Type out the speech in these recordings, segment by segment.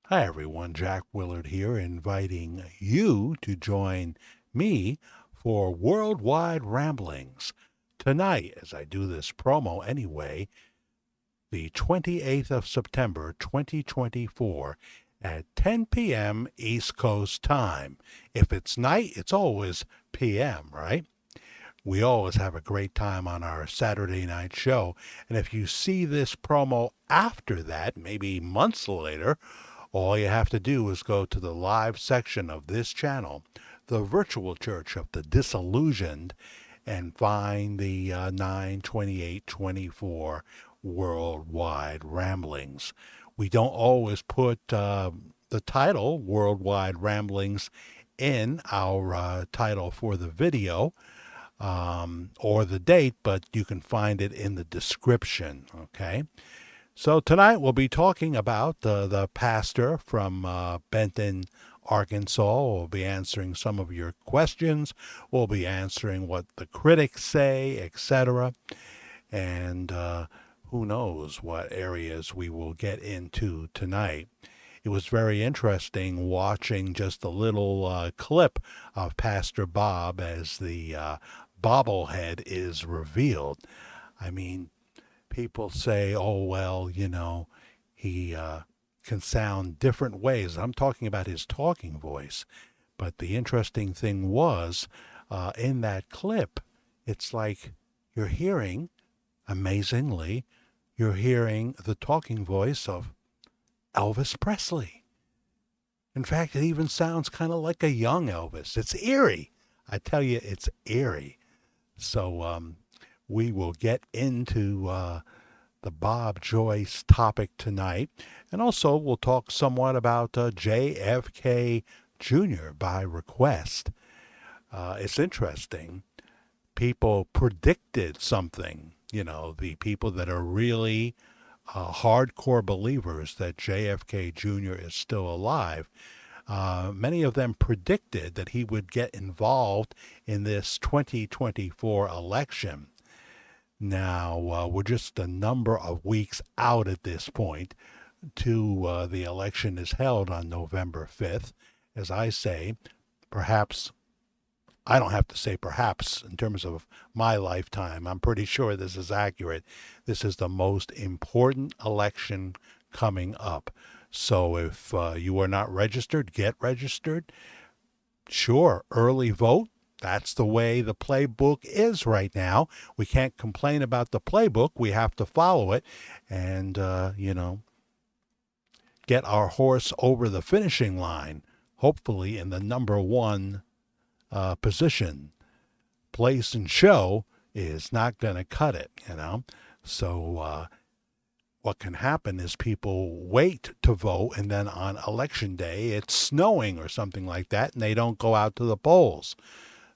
Hi everyone, Jack Willard here, inviting you to join me for Worldwide Ramblings. Tonight, as I do this promo anyway, the 28th of September 2024 at 10 p.m. East Coast time. If it's night, it's always p.m., right? We always have a great time on our Saturday night show. And if you see this promo after that, maybe months later, all you have to do is go to the live section of this channel, the Virtual Church of the Disillusioned, and find the 9/28/24 Worldwide Ramblings. We don't always put the title, Worldwide Ramblings, in our title for the video or the date, but you can find it in the description, okay? So tonight we'll be talking about the pastor from Benton, Arkansas. We'll be answering some of your questions. We'll be answering what the critics say, etc. And who knows what areas we will get into tonight. It was very interesting watching just a little clip of Pastor Bob as the bobblehead is revealed. I mean, people say, oh, well, he can sound different ways. I'm talking about his talking voice. But the interesting thing was, in that clip, it's like you're hearing, amazingly, you're hearing the talking voice of Elvis Presley. In fact, it even sounds kind of like a young Elvis. It's eerie. I tell you, it's eerie. So we will get into the Bob Joyce topic tonight. And also, we'll talk somewhat about JFK Jr. by request. It's interesting. People predicted something, the people that are really hardcore believers that JFK Jr. is still alive. Many of them predicted that he would get involved in this 2024 election. Now, we're just a number of weeks out at this point to the election is held on November 5th. As I say, perhaps, I don't have to say perhaps in terms of my lifetime. I'm pretty sure this is accurate. This is the most important election coming up. So if you are not registered, get registered. Sure, early vote. That's the way the playbook is right now. We can't complain about the playbook. We have to follow it and, get our horse over the finishing line, hopefully in the number one position. Place and show is not going to cut it. So what can happen is people wait to vote, and then on election day, it's snowing or something like that, and they don't go out to the polls.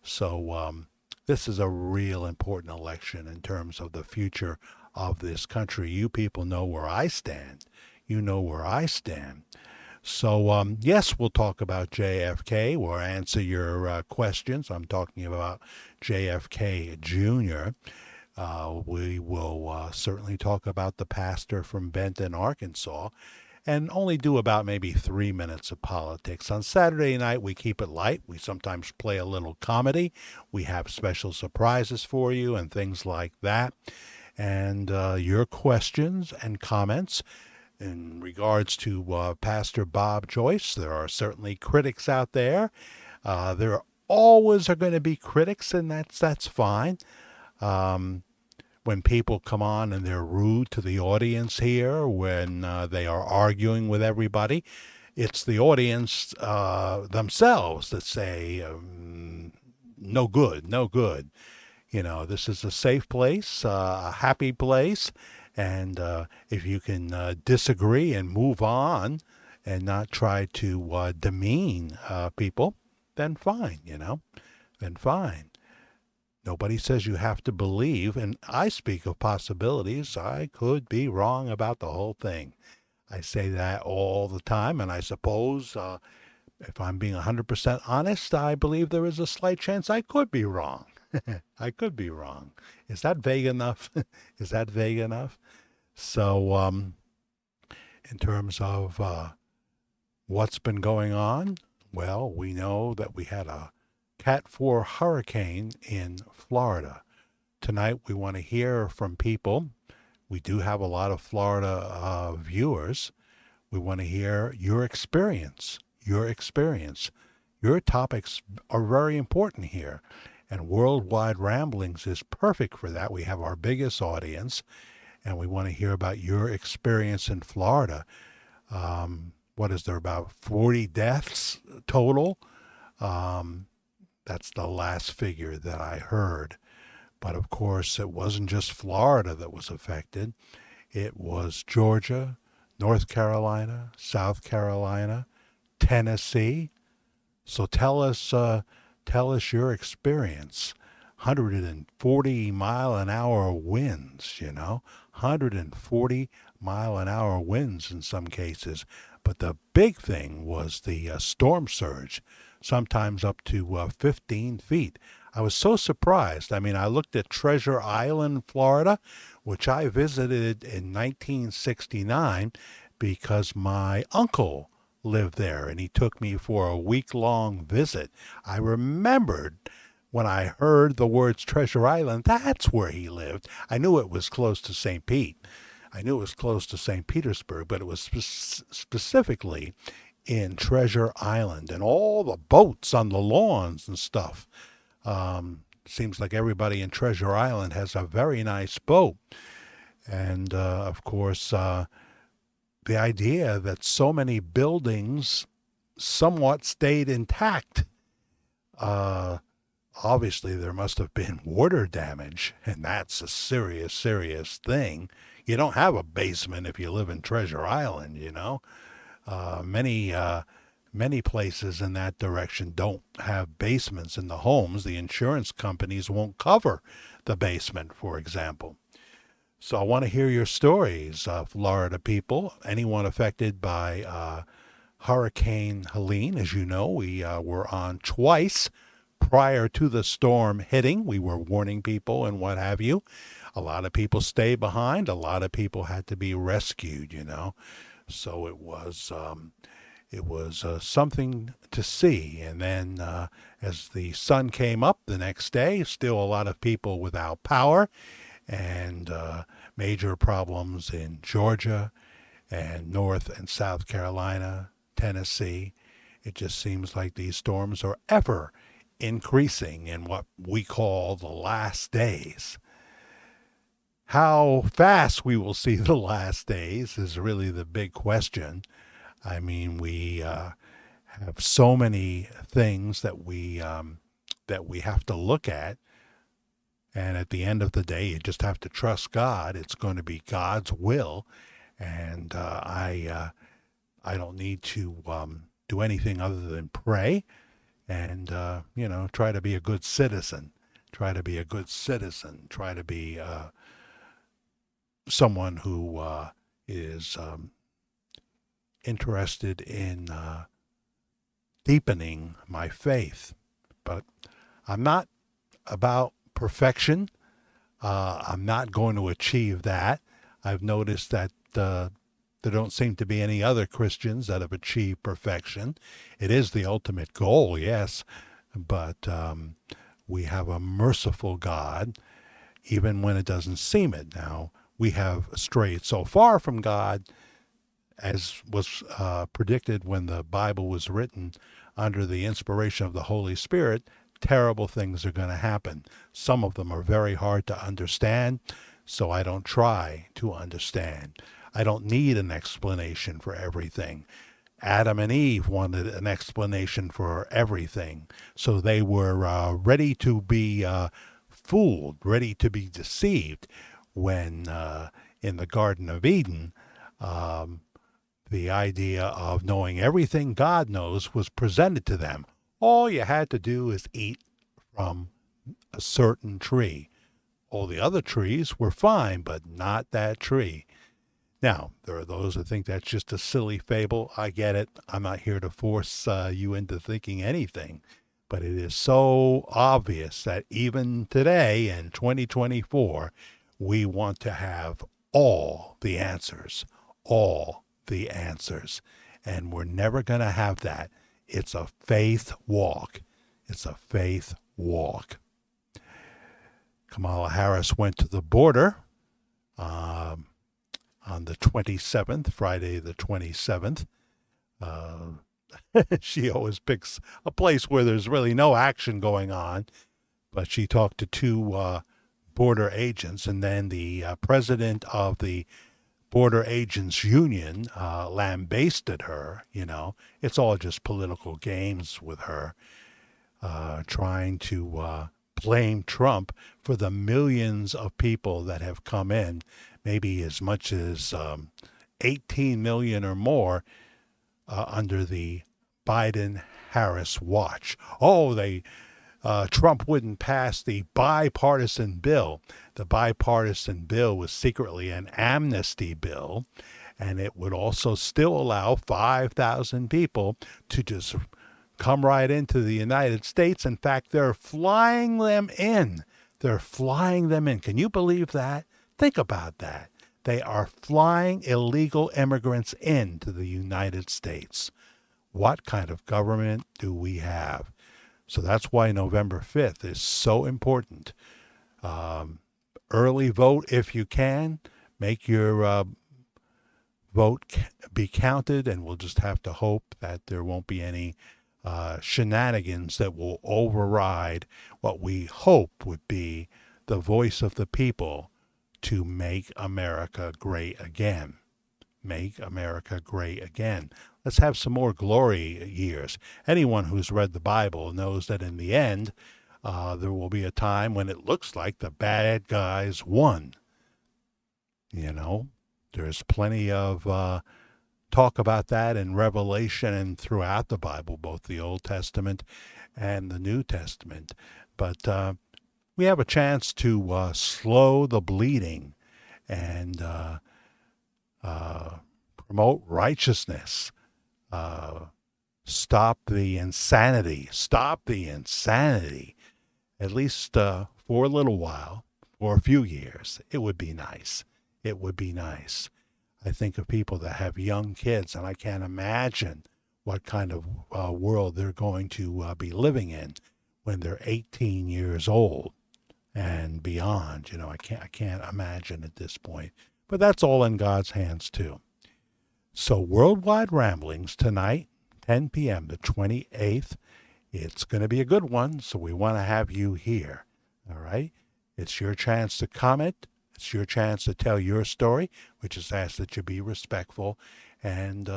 So this is a real important election in terms of the future of this country. You people know where I stand. You know where I stand. So, yes, we'll talk about JFK. We'll answer your questions. I'm talking about JFK Jr. We will certainly talk about the pastor from Benton, Arkansas, and only do about maybe 3 minutes of politics. On Saturday night, we keep it light. We sometimes play a little comedy. We have special surprises for you and things like that. And your questions and comments in regards to Pastor Bob Joyce. There are certainly critics out there. There always are going to be critics, and that's fine. When people come on and they're rude to the audience here, when they are arguing with everybody, it's the audience themselves that say, no good, no good. This is a safe place, a happy place. And if you can disagree and move on and not try to demean people, then fine, then fine. Nobody says you have to believe, and I speak of possibilities. I could be wrong about the whole thing. I say that all the time, and I suppose if I'm being 100% honest, I believe there is a slight chance I could be wrong. I could be wrong. Is that vague enough? Is that vague enough? So, in terms of What's been going on? Well, we know that we had a Cat 4 hurricane in Florida. Tonight, we want to hear from people. We do have a lot of Florida viewers. We want to hear your experience. Your experience. Your topics are very important here. And Worldwide Ramblings is perfect for that. We have our biggest audience, and we want to hear about your experience in Florida. What is there, about 40 deaths total? That's the last figure that I heard. But of course, it wasn't just Florida that was affected. It was Georgia, North Carolina, South Carolina, Tennessee. So tell us your experience. 140-mile-an-hour winds, 140-mile-an-hour winds in some cases. But the big thing was the storm surge, sometimes up to 15 feet. I was so surprised. I mean, I looked at Treasure Island, Florida, which I visited in 1969 because my uncle lived there and he took me for a week-long visit. I remembered when I heard the words Treasure Island, that's where he lived. I knew it was close to St. Pete. I knew it was close to St. Petersburg, but it was specifically in Treasure Island and all the boats on the lawns and stuff. Seems like everybody in Treasure Island has a very nice boat. And of course, the idea that so many buildings somewhat stayed intact. Obviously, there must have been water damage, and that's a serious, serious thing. You don't have a basement if you live in Treasure Island. Many places in that direction don't have basements in the homes. The insurance companies won't cover the basement, for example. So I want to hear your stories, Florida people. Anyone affected by Hurricane Helene. As you know, we were on twice prior to the storm hitting. We were warning people and what have you. A lot of people stayed behind. A lot of people had to be rescued. So it was something to see. And then as the sun came up the next day, still a lot of people without power and major problems in Georgia and North and South Carolina, Tennessee. It just seems like these storms are ever increasing in what we call the last days. How fast we will see the last days is really the big question. I mean, we have so many things that we have to look at, and at the end of the day, you just have to trust God. It's going to be God's will, and I don't need to do anything other than pray, and try to be a good citizen. Try to be a good citizen. Try to be someone who is interested in deepening my faith. But I'm not about perfection. I'm not going to achieve that. I've noticed that there don't seem to be any other Christians that have achieved perfection. It is the ultimate goal, yes, but we have a merciful God, even when it doesn't seem it. Now, we have strayed so far from God, as was predicted when the Bible was written under the inspiration of the Holy Spirit. Terrible things are going to happen. Some of them are very hard to understand, so I don't try to understand. I don't need an explanation for everything. Adam and Eve wanted an explanation for everything, so they were ready to be fooled, ready to be deceived when in the Garden of Eden, the idea of knowing everything God knows was presented to them. All you had to do is eat from a certain tree. All the other trees were fine, but not that tree. Now, there are those who think that's just a silly fable. I get it. I'm not here to force you into thinking anything. But it is so obvious that even today in 2024, we want to have all the answers. All the answers. And we're never going to have that. It's a faith walk. It's a faith walk. Kamala Harris went to the border on the 27th, Friday the 27th. She always picks a place where there's really no action going on. But she talked to two border agents, and then the president of the Border Agents Union lambasted her. It's all just political games with her, trying to blame Trump for the millions of people that have come in, maybe as much as 18 million or more under the Biden-Harris watch. Trump wouldn't pass the bipartisan bill. The bipartisan bill was secretly an amnesty bill, and it would also still allow 5,000 people to just come right into the United States. In fact, they're flying them in. They're flying them in. Can you believe that? Think about that. They are flying illegal immigrants into the United States. What kind of government do we have? So that's why November 5th is so important. Early vote if you can. Make your vote be counted, and we'll just have to hope that there won't be any shenanigans that will override what we hope would be the voice of the people to make America great again. Make America great again. Let's have some more glory years. Anyone who's read the Bible knows that in the end, there will be a time when it looks like the bad guys won. There's plenty of talk about that in Revelation and throughout the Bible, both the Old Testament and the New Testament. But we have a chance to slow the bleeding and promote righteousness. Stop the insanity. Stop the insanity. At least for a little while, for a few years. It would be nice. It would be nice. I think of people that have young kids, and I can't imagine what kind of world they're going to be living in when they're 18 years old and beyond. I can't imagine at this point. But that's all in God's hands too. So Worldwide Ramblings tonight, 10 p.m., the 28th. It's going to be a good one, so we want to have you here. All right? It's your chance to comment. It's your chance to tell your story. We just ask that you be respectful. And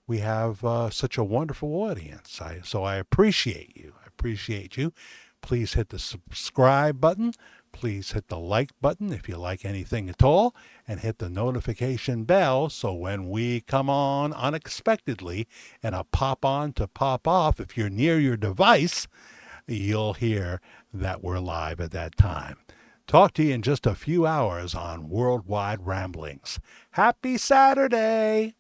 we have such a wonderful audience. So I appreciate you. I appreciate you. Please hit the subscribe button. Please hit the like button if you like anything at all, and hit the notification bell so when we come on unexpectedly and a pop on to pop off, if you're near your device, you'll hear that we're live at that time. Talk to you in just a few hours on Worldwide Ramblings. Happy Saturday!